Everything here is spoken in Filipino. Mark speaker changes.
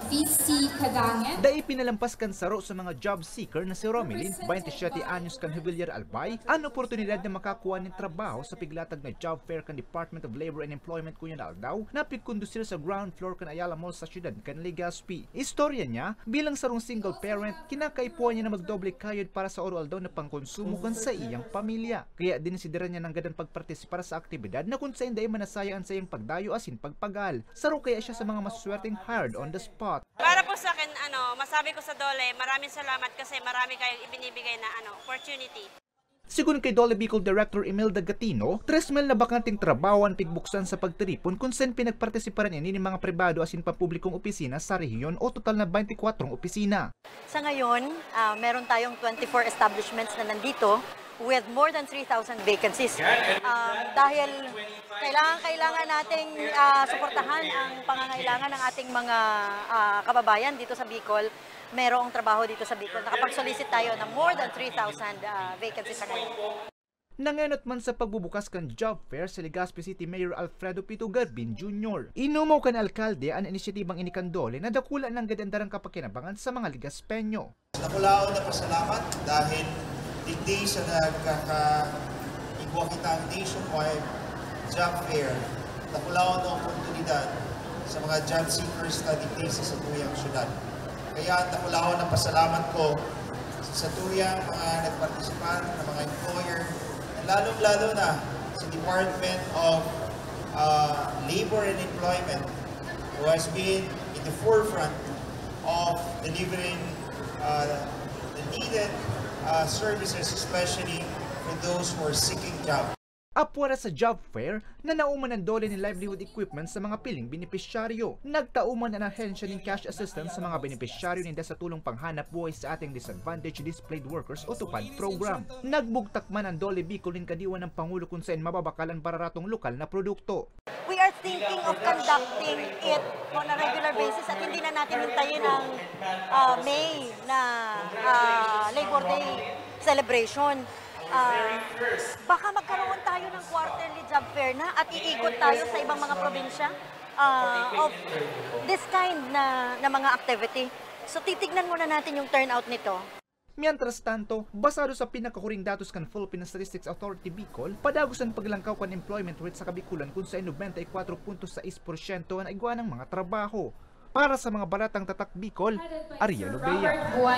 Speaker 1: VC Kadangan.
Speaker 2: Dahil pinalampas kan saro sa mga job seeker na si Romelyn, 27 anyos kan Javier Albay, ang oportunidad na makakuha ng trabaho sa piglatag na job fair kan Department of Labor and Employment kunya na aldaw na pigkondusir sa ground floor kan Ayala Mall sa siyudad kan Legazpi. Istorya niya, bilang sarong single parent, kinakaipuan niya na magdoble kayod para sa oro aldaw na pangkonsumo kan sa iyang pamilya. Kaya dinisideran niya ng gadan pagpartisipar sa aktibidad na kung saan dahil manasayaan sa iyang pagdayo asin pagpagal. Saro kaya siya sa mga masuswerteng hired on the spot.
Speaker 3: Para po sa akin, masabi ko sa Dole, maraming salamat kasi marami kayong ibinibigay na opportunity.
Speaker 2: Sigun kay Dole Bicol Director Imelda Gatino, 3,000 na bakanting trabaho ang pigbuksan sa pagtiripon kung saan pinagpartisiparan ini ng mga pribado asin pampublikong opisina sa rehiyon o total na 24 opisina.
Speaker 4: Sa ngayon, meron tayong 24 establishments na nandito with more than 3,000 vacancies. Dahil kailangan nating suportahan ang pangangailangan ng ating mga kababayan dito sa Bicol. Merong trabaho dito sa Bicol. Nakapag-solicit tayo ng more than 3,000 vacancies sa ngayon.
Speaker 2: Nangenot man sa pagbubukas kan job fair sa Legazpi City Mayor Alfredo Pito Garbin Jr. Inumaw kan alkalde ang inisyatibang inikandole na dakula ng gadandarang kapakinabangan sa mga Legazpeño.
Speaker 5: Nakulao na pasalamat dahil hindi sa nagkakaigwa kita ang nationwide job fair. Nakulao na oportunidad sa mga job seekers na digdi sa tuyang syudad. Kaya nakulao na pasalamat ko sa tuyang mga nagpartisipar na mga employer, lalong-lalo na sa Department of Labor and Employment who has been in the forefront of delivering the needed services, especially for those who are seeking jobs.
Speaker 2: Apwara sa job fair na nauman ng dole ni livelihood equipment sa mga piling benepisyaryo. Nagtauman na ng ahensya ng cash assistance sa mga benepisyaryo ninda sa tulong panghanap buhay sa ating disadvantaged displaced workers o TUPAD program. Nagbugtak man ang Dole Bicol ng kadiwa ng Pangulo kung saan mababakalan para ratong lokal na produkto.
Speaker 4: We are thinking of conducting it on a regular basis at hindi na natin hintayin ang May na Labor Day celebration. Baka magkaroon tayo ng quarterly job fair na at iikot tayo sa ibang mga probinsya of this kind na mga activity. So titignan muna natin yung turnout nito.
Speaker 2: Mientras tanto, basado sa pinakahuring datos kan Philippine Statistics Authority Bicol, padagos ang paglangkaw kan employment rate sa Kabikulan kung saan 94.6% ang igwa ng mga trabaho. Para sa mga balatang tatak Bicol, Ariel Obea.